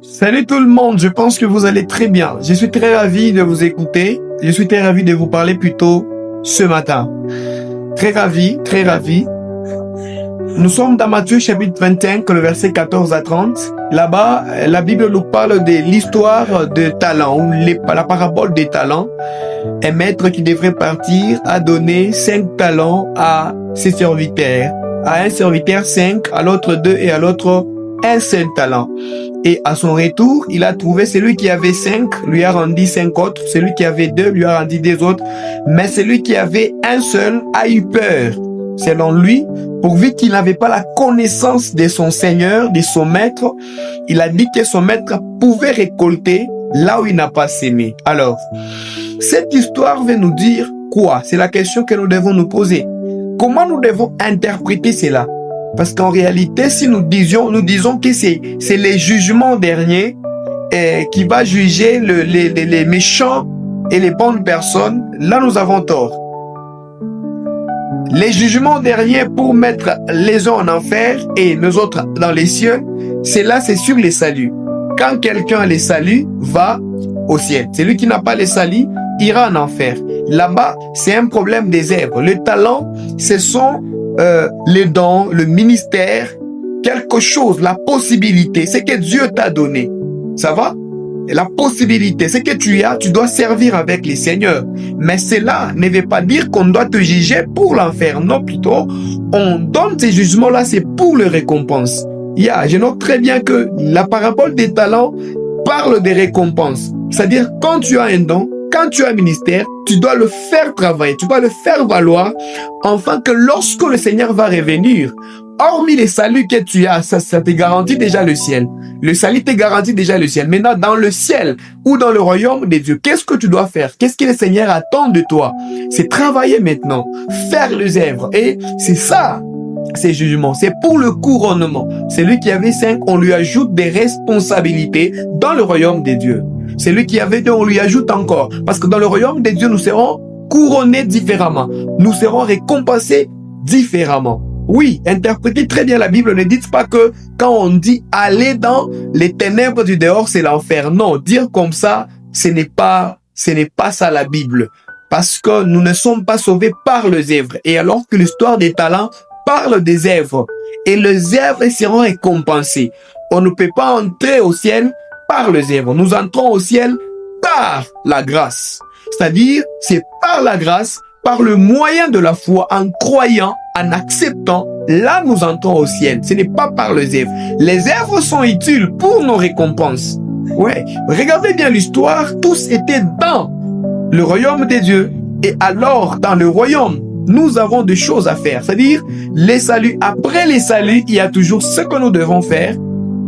Salut tout le monde, je pense que vous allez très bien. Je suis très ravi de vous écouter. Je suis très ravi de vous parler plutôt ce matin. Très ravi, très ravi. Nous sommes dans Matthieu chapitre 25, le verset 14 à 30. Là-bas, la Bible nous parle de l'histoire de talents, ou la parabole des talents. Un maître qui devrait partir a donné 5 talents à ses serviteurs. À un serviteur 5, à l'autre 2 et à l'autre un seul talent. Et à son retour, il a trouvé celui qui avait 5, lui a rendu 5 autres. Celui qui avait 2 lui a rendu 2 autres. Mais celui qui avait un seul a eu peur. Selon lui, pourvu qu'il n'avait pas la connaissance de son Seigneur, de son maître, il a dit que son maître pouvait récolter là où il n'a pas sémé. Alors, cette histoire veut nous dire quoi? C'est la question que nous devons nous poser. Comment nous devons interpréter cela? Parce qu'en réalité, si nous disons que c'est les jugements derniers qui va juger les méchants et les bonnes personnes, là nous avons tort. Les jugements derniers pour mettre les uns en enfer et les autres dans les cieux, c'est sur les saluts. Quand quelqu'un a les saluts, va au ciel. Celui qui n'a pas les saluts, ira en enfer. Là-bas, c'est un problème des œuvres. Le talent, ce sont les dons, le ministère, quelque chose, la possibilité, c'est que Dieu t'a donné. Ça va? Et la possibilité, c'est que tu dois servir avec les seigneurs. Mais cela ne veut pas dire qu'on doit te juger pour l'enfer. Non, plutôt, on donne ces jugements-là, c'est pour le récompense. Je note très bien que la parabole des talents parle des récompenses. C'est-à-dire, quand tu as un don, quand tu as un ministère, tu dois le faire travailler, tu dois le faire valoir, afin que lorsque le Seigneur va revenir, hormis les saluts que tu as, ça te garantit déjà le ciel. Le salut te garantit déjà le ciel. Maintenant, dans le ciel ou dans le royaume de Dieu, qu'est-ce que tu dois faire? Qu'est-ce que le Seigneur attend de toi? C'est travailler maintenant, faire les œuvres. Et c'est ça, ces jugements. C'est pour le couronnement. Celui qui avait 5, on lui ajoute des responsabilités dans le royaume de Dieu. Celui qui avait 2, on lui ajoute encore. Parce que dans le royaume de Dieu, nous serons couronnés différemment. Nous serons récompensés différemment. Oui, interprétez très bien la Bible. Ne dites pas que quand on dit aller dans les ténèbres du dehors, c'est l'enfer. Non, dire comme ça, ce n'est pas ça la Bible. Parce que nous ne sommes pas sauvés par les œuvres. Et alors que l'histoire des talents parle des œuvres. Et les œuvres seront récompensées. On ne peut pas entrer au ciel par les œuvres. Nous entrons au ciel par la grâce. C'est-à-dire, c'est par la grâce, par le moyen de la foi, en croyant, en acceptant, là nous entrons au ciel. Ce n'est pas par les œuvres. Les œuvres sont utiles pour nos récompenses. Ouais, regardez bien l'histoire, tous étaient dans le royaume de Dieu. Et alors, dans le royaume, nous avons des choses à faire. C'est-à-dire, les saluts, après les saluts, il y a toujours ce que nous devons faire.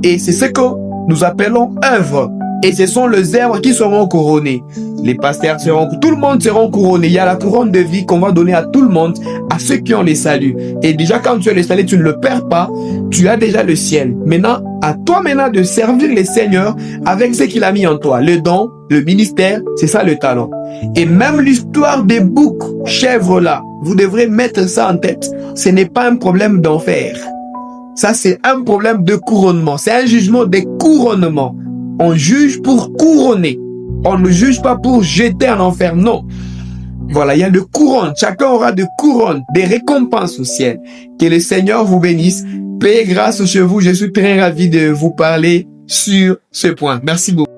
Et c'est ce que nous appelons œuvres. Et ce sont les œuvres qui seront couronnées. Les pasteurs tout le monde sera couronné. Il y a la couronne de vie qu'on va donner à tout le monde, à ceux qui ont les saluts. Et déjà, quand tu as les saluts, tu ne le perds pas. Tu as déjà le ciel. Maintenant, à toi maintenant de servir les seigneurs avec ce qu'il a mis en toi. Le don, le ministère, c'est ça le talent. Et même l'histoire des boucs, chèvres là, vous devrez mettre ça en tête. Ce n'est pas un problème d'enfer. Ça, c'est un problème de couronnement. C'est un jugement des couronnements. On juge pour couronner. On ne juge pas pour jeter en enfer, non. Voilà, il y a de couronnes. Chacun aura de couronnes, des récompenses au ciel. Que le Seigneur vous bénisse. Paix et grâce sur vous. Je suis très ravi de vous parler sur ce point. Merci beaucoup.